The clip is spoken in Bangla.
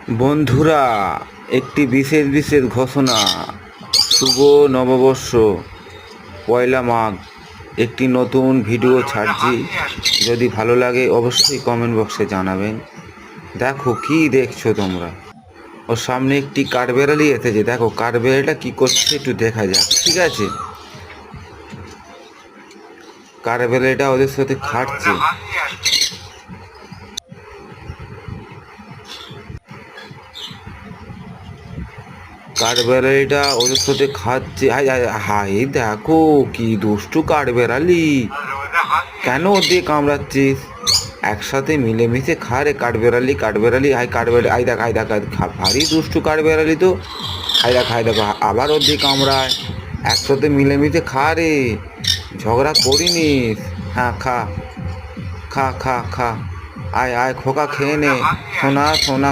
বন্ধুরা, একটি বিশেষ বিশেষ ঘোষণা। শুভ নববর্ষ, পয়লা মাঘ। একটি নতুন ভিডিও ছাড়ছি। যদি ভালো লাগে অবশ্যই কমেন্ট বক্সে জানাবেন। দেখো কি দেখছো তোমরা, ওর সামনে একটি কাঠবেড়ালি এসেছে। দেখো কাঠবেড়ালিটা কি করছে একটু দেখা যাক, ঠিক আছে? কাঠবেড়ালিটা ওদের সাথে খাটছে। কাঠবেড়ালিটা ওদের সাথে খাচ্ছে। হাই হাই হাই, দেখো কি দুষ্টু কাঠবেড়ালি। কেন ওদের কামড়াচ্ছিস? একসাথে মিলেমিশে খা রে কাঠবেড়ালি। কাঠবেড়ালি হাই, কাঠবেড়ালি আই দেখ, আই দেখ, ভারী দুষ্টু কাঠবেড়ালি তো। হাই দেখ, হাই দেখো আবার ওদের কামড়ায়। একসাথে মিলেমিশে খা রে, ঝগড়া করিনিস। হ্যাঁ খা, খা খা খা। আয় আয় খোকা খেয়ে নে। সোনা সোনা